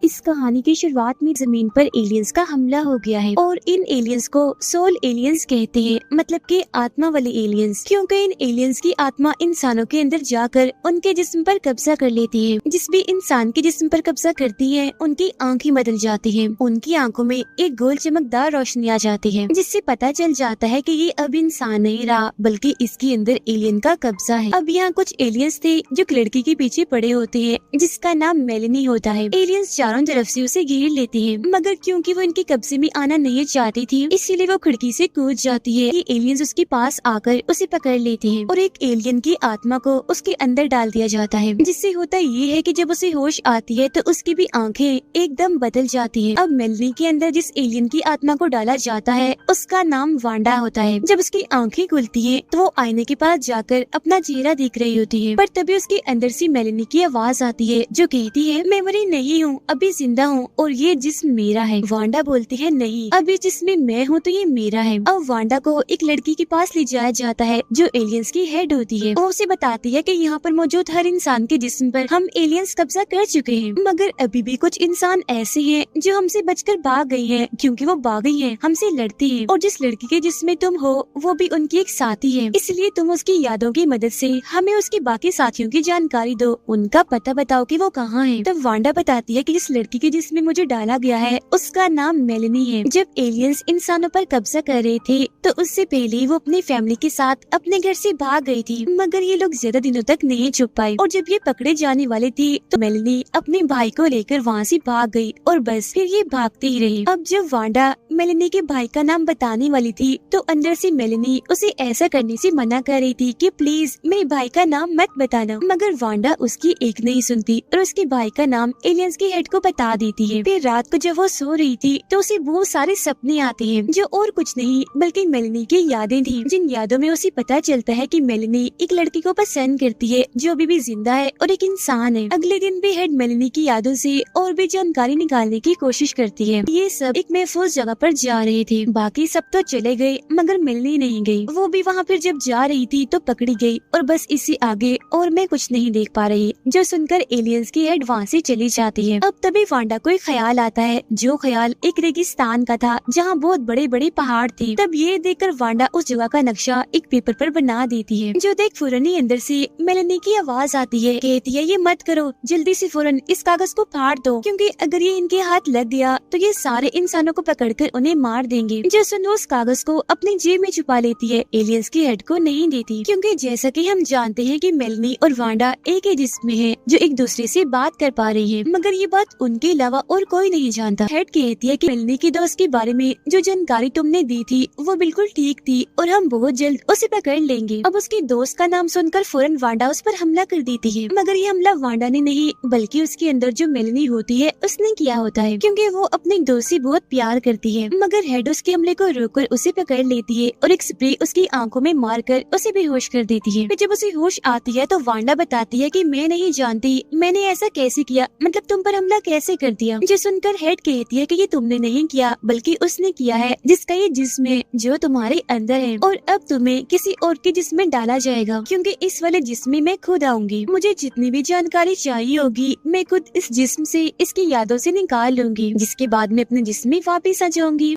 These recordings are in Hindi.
इस कहानी की शुरुआत में जमीन पर एलियंस का हमला हो गया है और इन एलियंस को सोल एलियंस कहते हैं, मतलब कि आत्मा वाले एलियंस, क्योंकि इन एलियंस की आत्मा इंसानों के अंदर जाकर उनके जिस्म पर कब्जा कर लेती है। जिस भी इंसान के जिस्म पर कब्जा करती है उनकी आंखें बदल जाती है, उनकी आंखों में एक गोल चमकदार रोशनी आ जाती है, जिससे पता चल जाता है कि ये अब इंसान नहीं रहा बल्कि इसके अंदर एलियन का कब्जा है। अब यहाँ कुछ एलियंस थे जो एक लड़की के पीछे पड़े होते हैं जिसका नाम मेलेनी होता है। एलियंस चारों तरफ से उसे घेर लेते हैं, मगर क्योंकि वो इनके कब्जे में आना नहीं चाहती थी इसीलिए वो खिड़की से कूद जाती है। ये एलियंस उसके पास आकर उसे पकड़ लेते हैं और एक एलियन की आत्मा को उसके अंदर डाल दिया जाता है, जिससे होता ये है कि जब उसे होश आती है तो उसकी भी आंखें एकदम बदल जाती हैं। अब मेलेनी के अंदर जिस एलियन की आत्मा को डाला जाता है उसका नाम वांडा होता है। जब उसकी आंखें खुलती है तो वो आईने के पास जाकर अपना चेहरा देख रही होती है, पर तभी उसके अंदर से मेलेनी की आवाज आती है जो कहती है मैं मरी नहीं हूँ, अभी जिंदा हूँ और ये जिस्म मेरा है। वांडा बोलती है नहीं, अभी जिसमें मैं हूँ तो ये मेरा है। अब वांडा को एक लड़की के पास ले जाया जाता है जो एलियंस की हेड होती है। वो उसे बताती है कि यहाँ पर मौजूद हर इंसान के जिस्म पर हम एलियंस कब्जा कर चुके हैं, मगर अभी भी कुछ इंसान ऐसे हैं जो हमसे बचकर भाग गई हैं, क्योंकि वो भागी हैं, हमसे लड़ती हैं और जिस लड़की के जिस्म में तुम हो वो भी उनकी एक साथी है, इसलिए तुम उसकी यादों की मदद से हमें उसके बाकी साथियों की जानकारी दो, उनका पता बताओ कि वो कहाँ है। तब वांडा बताती है कि जिस लड़की के जिस्म में मुझे डाला गया है उसका नाम मेलेनी है। जब एलियंस इंसानों पर कब्जा कर रहे थे तो उससे पहले वो अपनी फैमिली के साथ अपने घर से भाग गई थी, मगर ये लोग ज्यादा दिनों तक नहीं छुप पाए और जब ये पकड़े जाने वाले थे तो मेलेनी अपने भाई को लेकर वहाँ से भाग गई और बस फिर ये भागते ही रहे। अब जब वांडा मेलेनी के भाई का नाम बताने वाली थी तो अंदर से मेलेनी उसे ऐसा करने से मना कर रही थी कि प्लीज मेरे भाई का नाम मत बताना, मगर वांडा उसकी एक नहीं सुनती और उसके भाई का नाम एलियंस की हेड को बता देती है। फिर रात को जब वो सो रही थी तो उसे बहुत सारे सपने आते हैं जो और कुछ नहीं बल्कि मेलेनी की यादें थी, जिन यादों में उसे पता चलता है कि मेलेनी एक लड़की को पसंद करती है जो अभी भी जिंदा है और एक इंसान है। अगले दिन भी हेड मेलेनी की यादों से और भी जानकारी निकालने की कोशिश करती है। ये सब एक महफूज जगह पर जा रहे थे, बाकी सब तो चले गए मगर मेलेनी नहीं गई। वो भी वहाँ फिर जब जा रही थी तो पकड़ी गई और बस इससे आगे और मैं कुछ नहीं देख पा रही, जो सुनकर एलियंस की हेड वहाँ से चली जाती है। अब तभी वांडा को एक ख्याल आता है, जो ख्याल एक रेगिस्तान का था जहाँ बहुत बड़े बड़े पहाड़ थे। तब ये देखकर वांडा उस जगह का नक्शा एक पेपर पर बना देती है, जो देख फौरन ही अंदर से मेलेनी की आवाज आती है, कहती है ये मत करो, जल्दी से फौरन इस कागज को फाड़ दो, क्योंकि अगर ये इनके हाथ लग गया तो ये सारे इंसानों को पकड़कर उन्हें मार देंगे। जो सुनो उस कागज को अपनी जेब में छुपा लेती है, एलियंस की हेड को नहीं देती, क्योंकि जैसा कि हम जानते हैं कि मेलेनी और वांडा एक ही जिस्म में है जो एक दूसरे से बात कर पा रही है, मगर ये बात उनके अलावा और कोई नहीं जानता। हेड कहती है कि मेलेनी के दोस्त के बारे में जो जानकारी तुमने दी थी वो बिल्कुल ठीक थी और हम बहुत जल्द उसे पकड़ लेंगे। अब उसके दोस्त का नाम सुनकर फौरन वांडा उस पर हमला कर देती है, मगर ये हमला वांडा ने नहीं बल्कि उसके अंदर जो मेलेनी होती है उसने किया होता है, क्योंकि वो अपने दोस्त से बहुत प्यार करती है। मगर हेड उसके हमले को रोककर उसे पकड़ लेती है और एक स्प्रे उसकी आंखों में मारकर उसे बेहोश कर देती है। फिर जब उसे होश आती है तो वांडा बताती है कि मैं नहीं जानती मैंने ऐसा कैसे किया, मतलब तुम पर हमला कैसे कर दिया। जो सुनकर हेड कहती है कि ये तुमने नहीं किया बल्कि उसने किया है, जिसका ये जिस्म है जो तुम्हारे अंदर है और अब तुम्हें किसी और के जिस्म में डाला जाएगा, क्योंकि इस वाले जिस्म में मैं खुद आऊंगी। मुझे जितनी भी जानकारी चाहिए होगी मैं खुद इस जिस्म से इसकी यादों से निकाल लूंगी, जिसके बाद मैं अपने जिस्म में वापिस आ जाऊंगी।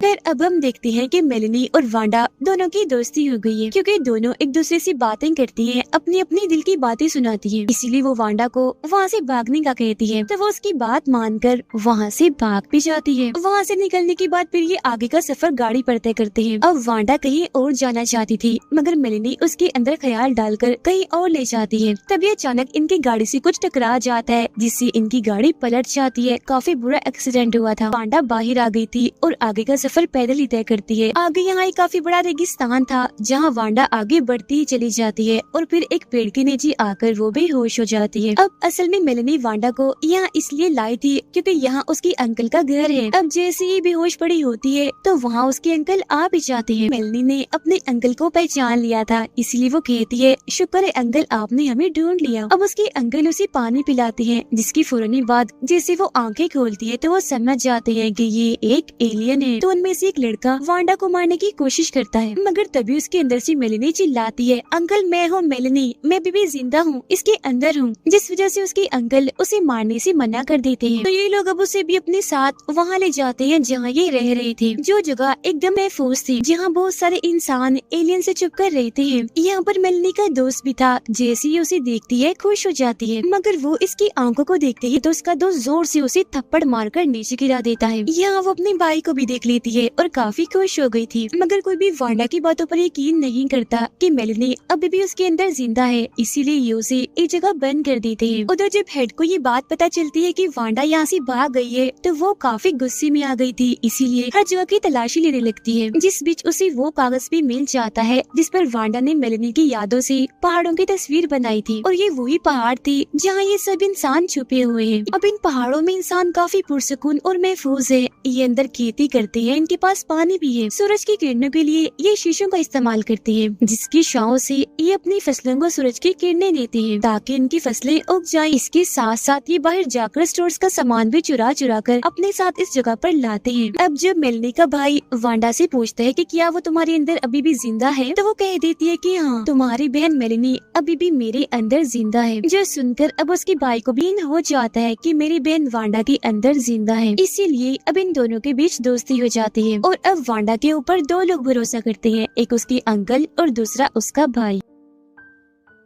फिर अब हम देखते हैं कि मेलेनी और वांडा दोनों की दोस्ती हो गई है, क्योंकि दोनों एक दूसरे से बातें करती हैं, अपनी अपनी दिल की बातें सुनाती हैं। इसीलिए वो वांडा को वहाँ से भागने का कहती है, तो वो उसकी बात मानकर वहाँ से भाग भी जाती है। वहाँ से निकलने के बाद फिर ये आगे का सफर गाड़ी पर तय करते हैं। अब वांडा कहीं और जाना चाहती थी, मगर मेलेनी उसके अंदर ख्याल डालकर कहीं और ले जाती है। तभी अचानक इनकी गाड़ी से कुछ टकरा जाता है, जिससे इनकी गाड़ी पलट जाती है। काफी बुरा एक्सीडेंट हुआ था। वांडा बाहर आ गई थी और आगे का सफर पैदल ही तय करती है। आगे यहाँ एक काफी बड़ा रेगिस्तान था जहाँ वांडा आगे बढ़ती ही चली जाती है और फिर एक पेड़ के नीचे आकर वो बेहोश हो जाती है। अब असल में मेलेनी वांडा को यहाँ इसलिए लाई थी क्योंकि यहाँ उसकी अंकल का घर है। अब जैसे ही बेहोश पड़ी होती है तो वहाँ उसके अंकल आ भी जाते हैं। मेलेनी ने अपने अंकल को पहचान लिया था, इसलिए वो कहती है शुक्र है अंकल आपने हमें ढूंढ लिया। अब उसके अंकल उसे पानी पिलाते हैं, जिसकी फौरन बाद जैसे वो आंखें खोलती है तो वो समझ जाते हैं कि ये एक एलियन है। तो उनमें से एक लड़का वांडा को मारने की कोशिश करता है, मगर तभी उसके अंदर से मेलेनी चिल्लाती है, अंकल मैं हूँ मेलेनी, मैं भी जिंदा हूँ, इसके अंदर हूँ, जिस वजह से उसके अंकल उसे मारने से मना कर देते हैं। तो ये लोग अब उसे भी अपने साथ वहाँ ले जाते हैं जहाँ ये रह रहे थे, जो जगह एकदम महफूज थी, जहाँ बहुत सारे इंसान एलियन से छुप कर रहते हैं। यहाँ पर मेलेनी का दोस्त भी था, जैसे ही उसे देखती है खुश हो जाती है, मगर वो इसकी आंखों को देखते ही तो उसका दोस्त जोर से उसे थप्पड़ मारकर नीचे गिरा देता है। यहाँ वो अपने भाई को भी देख लेती है और काफी खुश हो गई थी, मगर कोई भी वांडा की बातों पर यकीन नहीं करता कि मेलेनी अभी भी उसके अंदर जिंदा है, इसीलिए ये उसे एक जगह बंद कर देते हैं। उधर जब हेड को ये बात पता चलती है कि वांडा यहाँ से भाग गई है, तो वो काफी गुस्से में आ गई थी, इसीलिए हर जगह की तलाशी लेने लगती है। जिस बीच उसे वो कागज भी मिल जाता है जिस पर वांडा ने मेलेनी की यादों से पहाड़ों की तस्वीर बनाई थी, और ये वही पहाड़ थी जहाँ ये सब इंसान छुपे हुए हैं। अब इन पहाड़ों में इंसान काफी पुरसुकून और महफूज है, ये अंदर खेती करते हैं, इनके पास पानी भी है, सूरज की किरणों के लिए ये शीशों का इस्तेमाल करते हैं, जिसकी छांव से ये अपनी फसलों को सूरज की किरणें देते हैं ताकि इनकी फसलें उग जाएं। इसके साथ साथ ये बाहर जाकर स्टोर्स का सामान भी चुरा चुरा कर अपने साथ इस जगह पर लाते हैं। अब जब मेलेनी का भाई वांडा से पूछता है कि क्या वो तुम्हारे अंदर अभी भी जिंदा है, तो वो कह देती है कि हाँ, तुम्हारी बहन मेलेनी अभी भी मेरे अंदर जिंदा है। जो सुनकर अब उसके भाई को भी इन हो जाता है कि मेरी बहन वांडा के अंदर जिंदा है, इसीलिए अब इन दोनों के बीच दोस्ती हो जाती है। और अब वांडा के ऊपर दो लोग भरोसा करते हैं, एक उसके अंकल और दूसरा उसका भाई।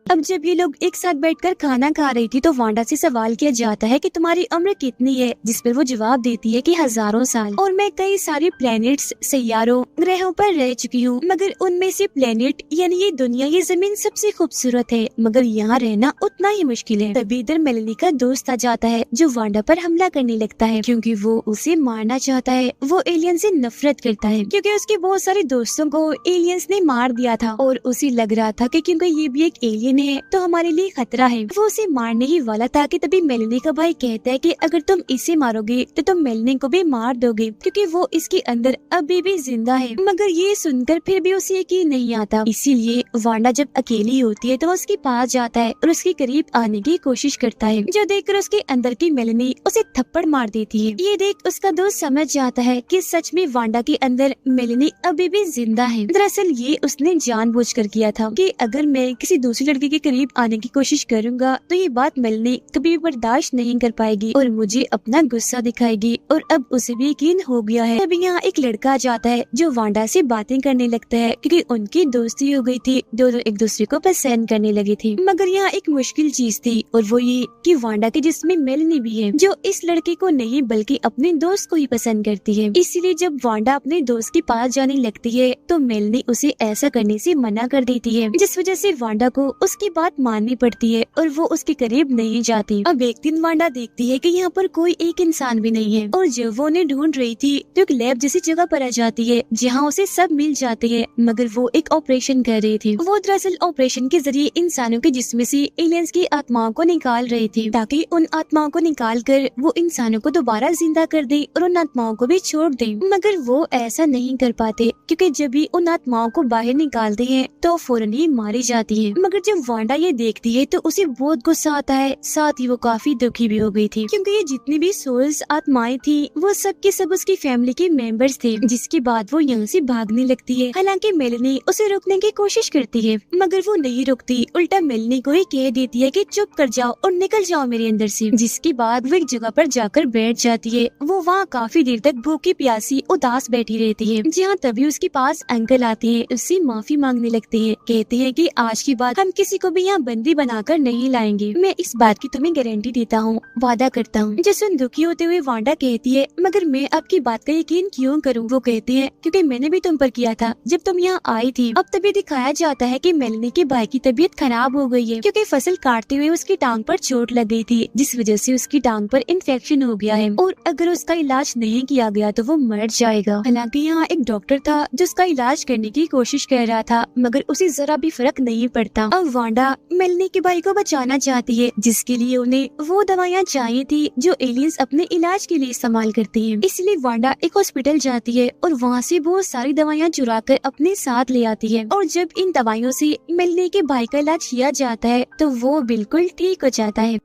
अब जब ये लोग एक साथ बैठकर खाना खा रही थी तो वांडा से सवाल किया जाता है कि तुम्हारी उम्र कितनी है, जिस पर वो जवाब देती है कि हजारों साल, और मैं कई सारे प्लेनेट्स, सैयारों, ग्रहों पर रह चुकी हूँ, मगर उनमें से प्लेनेट यानी ये दुनिया, ये जमीन सबसे खूबसूरत है, मगर यहाँ रहना उतना ही मुश्किल है। तभी इधर मेलेनी का दोस्त आ जाता है जो वांडा पर हमला करने लगता है, क्योंकि वो उसे मारना चाहता है। वो एलियन से नफरत करता है क्योंकि उसके बहुत सारे दोस्तों को एलियंस ने मार दिया था, और उसे लग रहा था कि क्योंकि ये भी एक एलियन है तो हमारे लिए खतरा है। वो उसे मारने ही वाला था कि तभी मेलेनी का भाई कहता है कि अगर तुम इसे मारोगे तो तुम मेलेनी को भी मार दोगे, क्योंकि वो इसके अंदर अभी भी जिंदा है। मगर ये सुनकर फिर भी उसे यकीन नहीं आता, इसीलिए वांडा जब अकेली होती है तो उसके पास जाता है और उसके करीब आने की कोशिश करता है, जो देखकर उसके अंदर की मेलेनी उसे थप्पड़ मार देती है। ये देख उसका दोस्त समझ जाता है कि सच में वांडा के अंदर मेलेनी अभी भी जिंदा है। दरअसल ये उसने जानबूझकर किया था कि अगर मैं किसी दूसरी लड़की के करीब आने की कोशिश करूंगा तो ये बात मेलेनी कभी बर्दाश्त नहीं कर पाएगी और मुझे अपना गुस्सा दिखाएगी, और अब उसे भी यकीन हो गया है। तभी यहाँ एक लड़का आ जाता है जो वांडा से बातें करने लगता है, क्योंकि उनकी दोस्ती हो गई थी, दोनों एक दूसरे को पसंद करने लगी थी। मगर यहाँ एक मुश्किल चीज थी, और वो ये कि वांडा के जिस्म में मेलेनी भी है, जो इस लड़के को नहीं बल्कि अपने दोस्त को ही पसंद करती है। इसीलिए जब वांडा अपने दोस्त के पास जाने लगती है तो मेलेनी उसे ऐसा करने से मना कर देती है, जिस वजह से वांडा को उसकी बात माननी पड़ती है और वो उसके करीब नहीं जाती। अब एक दिन वांडा देखती है कि यहाँ पर कोई एक इंसान भी नहीं है, और जब वो उन्हें ढूंढ रही थी तो एक लैब जैसी जगह पर आ जाती है जहाँ उसे सब मिल जाते हैं, मगर वो एक ऑपरेशन कर रही थी। वो दरअसल ऑपरेशन के जरिए इंसानों के जिस्म से एलियंस की आत्माओं को निकाल रही थी, ताकि उन आत्माओं को निकाल कर वो इंसानों को दोबारा जिंदा कर दे और उन आत्माओं को भी छोड़ दे। मगर वो ऐसा नहीं कर पाते, क्योंकि जब भी उन आत्माओं को बाहर निकालते हैं तो फौरन ही मारी जाती है। मगर जब वांडा ये देखती है तो उसे बहुत गुस्सा आता है, साथ ही वो काफी दुखी भी हो गई थी, क्योंकि ये जितनी भी सोल्स आत्माएं थी वो सब के सब उसकी फैमिली के मेंबर्स थे। जिसके बाद वो यहाँ से भागने लगती है। हालांकि मेलेनी उसे रोकने की कोशिश करती है, मगर वो नहीं रुकती, उल्टा मेलेनी को ही कह देती है कि चुप कर जाओ और निकल जाओ मेरे अंदर से। जिसके बाद वो एक जगह पर जाकर बैठ जाती है। वो वहाँ काफी देर तक भूखी प्यासी उदास बैठी रहती है, जहाँ तभी उसके पास अंकल आते हैं, उससे माफी मांगने लगते हैं। कहते हैं कि आज के बाद हम किसी को भी यहाँ बंदी बनाकर नहीं लाएंगे, मैं इस बात की तुम्हें गारंटी देता हूँ, वादा करता हूँ। जैसे दुखी होते हुए वांडा कहती है, मगर मैं आपकी बात का यकीन क्यों करूँ? वो कहते हैं क्योंकि मैंने भी तुम पर किया था जब तुम यहाँ आई थी। अब तभी दिखाया जाता है कि मेलेनी के भाई की तबीयत खराब हो गई है, क्योंकि फसल काटते हुए उसकी टांग पर चोट लग गई थी, जिस वजह से उसकी टांग पर इन्फेक्शन हो गया है, और अगर उसका इलाज नहीं किया गया तो वो मर जाएगा। हालांकि यहाँ एक डॉक्टर था जो उसका इलाज करने की कोशिश कर रहा था, मगर उसे जरा भी फर्क नहीं पड़ता। अब वांडा मेलेनी के भाई को बचाना चाहती है, जिसके लिए उन्हें वो दवाइयाँ चाहिए थी जो एलियंस अपने इलाज के लिए इस्तेमाल करती हैं। इसलिए वांडा एक हॉस्पिटल जाती है और वहाँ से बहुत सारी दवाइयाँ चुरा कर अपने साथ ले आती है, और जब इन दवाइयों से मेलेनी के भाई का इलाज किया जाता है तो वो बिल्कुल ठीक हो जाता है।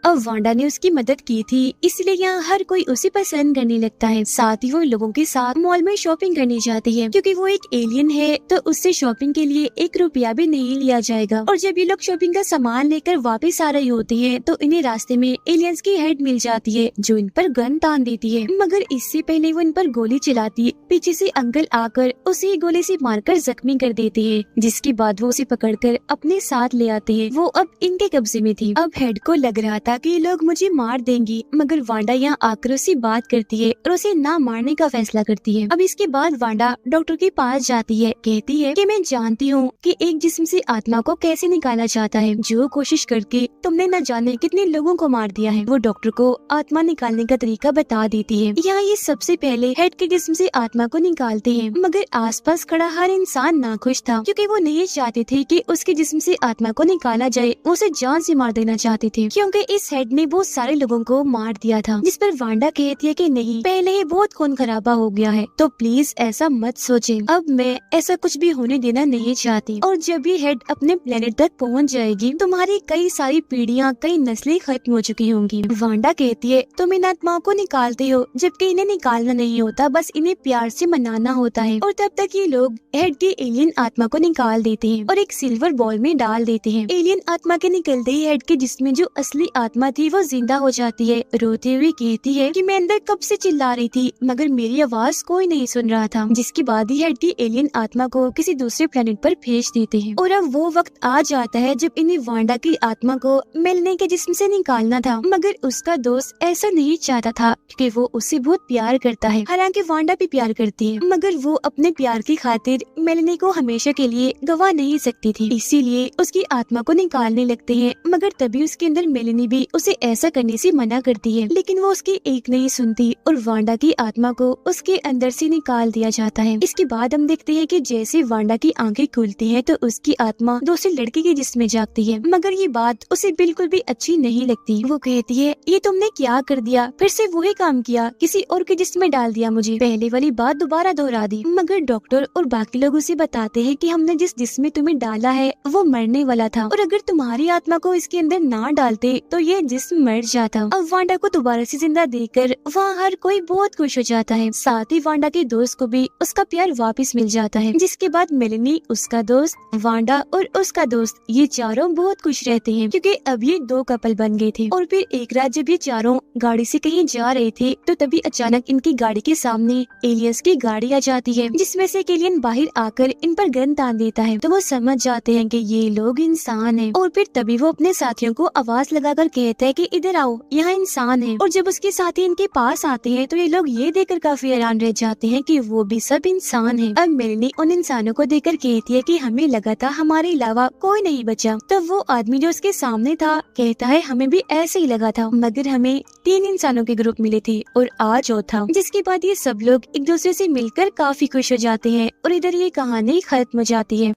अब वांडा ने उसकी मदद की थी, इसलिए यहाँ हर कोई उसे पसंद करने लगता है। साथ ही वो लोगों के साथ मॉल में शॉपिंग करने जाती है, क्योंकि वो एक एलियन है तो उससे शॉपिंग के लिए 1 रुपया भी नहीं लिया जाएगा। और जब ये लोग शॉपिंग का सामान लेकर वापस आ रही होती है तो इन्हें रास्ते में एलियंस की हेड मिल जाती है, जो इन पर गन तान देती है। मगर इससे पहले वो इन पर गोली चलाती है, पीछे से अंकल आकर उसे गोली से मारकर जख्मी कर देते हैं, जिसके बाद वो उसे पकड़कर अपने साथ ले आते हैं। वो अब इनके कब्जे में थी। अब हेड को लग रहा था कि ये लोग मुझे मार देंगी, मगर वांडा यहाँ आकर उससे बात करती है और उसे ना मारने का फैसला करती है। अब इसके बाद वांडा डॉक्टर के पास जाती है, कहती है कि मैं जानती हूँ कि एक जिस्म से आत्मा को कैसे निकाला जाता है, जो कोशिश करके तुमने न जाने कितने लोगों को मार दिया है। वो डॉक्टर को आत्मा निकालने का तरीका बता देती है। यहाँ ये सबसे पहले हेड के जिस्म से आत्मा को निकालते हैं, मगर आसपास खड़ा हर इंसान नाखुश था, क्योंकि वो नहीं चाहते थे कि उसके जिस्म से आत्मा को निकाला जाए। उसे जान से मार देना चाहते थे, क्योंकि इस हेड ने बहुत सारे लोगों को मार दिया था। जिस पर वांडा कहती है कि नहीं, पहले ही बहुत खून खराबा हो गया है, तो प्लीज ऐसा मत सोचें। अब मैं ऐसा कुछ भी होने देना नहीं चाहती, और जब ये हेड अपने प्लेनेट तक पहुंच जाएगी तुम्हारी कई सारी पीढ़ियां, कई नस्लें खत्म हो चुकी होंगी। वांडा कहती है तुम इन आत्माओं को निकालते हो, जबकि इन्हें निकालना नहीं होता, बस इन्हें प्यार से मनाना होता है। और तब तक ये लोग हेड की एलियन आत्मा को निकाल देते हैं और एक सिल्वर बॉल में डाल देते हैं। एलियन आत्मा के निकलते ही हेड के जिस्म जो असली आत्मा थी वो जिंदा हो जाती है। रोते हुए कहती है कि मैं अंदर कब से चिल्ला रही थी, मगर मेरी आवाज कोई नहीं सुन रहा था। जिसके बाद ही हेड की एलियन आत्मा को किसी दूसरे प्लेनेट पर भेज देते हैं। और अब वो वक्त आ जाता है जब इन्हें वांडा की आत्मा को मिलने के जिस्म से निकालना था, मगर उसका दोस्त ऐसा नहीं चाहता था, क्योंकि वो उससे बहुत प्यार करता है। हालांकि वांडा भी प्यार करती है, मगर वो अपने प्यार की खातिर मेलनी को हमेशा के लिए गवा नहीं सकती थी, इसीलिए उसकी आत्मा को निकालने लगते हैं। मगर तभी उसके अंदर मेलनी भी उसे ऐसा करने से मना करती है, लेकिन वो उसकी एक नहीं सुनती और वांडा की आत्मा को उसके अंदर से निकाल दिया जाता है। इसके बाद हम देखते हैं कि जैसे वांडा की आंखें खुलती हैं तो उसकी आत्मा दूसरे लड़के के जिस्म में जागती है, मगर ये बात उसे बिल्कुल भी अच्छी नहीं लगती। वो कहती है ये तुमने क्या कर दिया, फिर से वही काम किया, किसी और के जिस्म में डाल दिया मुझे, पहले वाली बात दोबारा दोहरा दी। मगर डॉक्टर और बाकी लोग उसे बताते हैं कि हमने जिस जिस्म में तुम्हें डाला है वो मरने वाला था, और अगर तुम्हारी आत्मा को इसके अंदर ना डालते तो ये जिस्म मर जाता। अब वांडा को दोबारा से जिंदा देखकर वहाँ हर कोई बहुत खुश हो जाता है। साथ ही वांडा के दोस्त को भी उसका प्यार वापस मिल जाता है। जिसके बाद मेलनी, उसका दोस्त, वांडा और उसका दोस्त, ये चारों बहुत खुश रहते हैं, क्योंकि अब ये 2 कपल बन गए थे। और फिर एक रात जब ये चारों गाड़ी से कहीं जा रहे थे तो तभी अचानक इनकी गाड़ी के सामने एलियंस की गाड़ी आ जाती है, जिसमें से एक एलियन बाहर आकर इन पर गन तान देता है। तो वो समझ जाते हैं कि ये लोग इंसान हैं। और फिर तभी वो अपने साथियों को आवाज लगाकर कहता है कि इधर आओ, यहाँ इंसान है। और जब उसके साथी इनके पास आते हैं तो ये लोग ये देखकर काफी हैरान रह जाते हैं कि वो भी सब इंसान हैं। अब मेलनी उन इंसानों को देखकर कहती है कि हमें लगा था हमारे अलावा कोई नहीं बचा। तब वो आदमी जो उसके सामने था कहता है हमें भी ऐसे ही लगा था, मगर हमें 3 इंसानों के ग्रुप मिले थे और आज चौथा। जिसके बाद ये सब लोग एक दूसरे से मिलकर काफी खुश हो जाते हैं और इधर ये कहानी खत्म हो जाती है।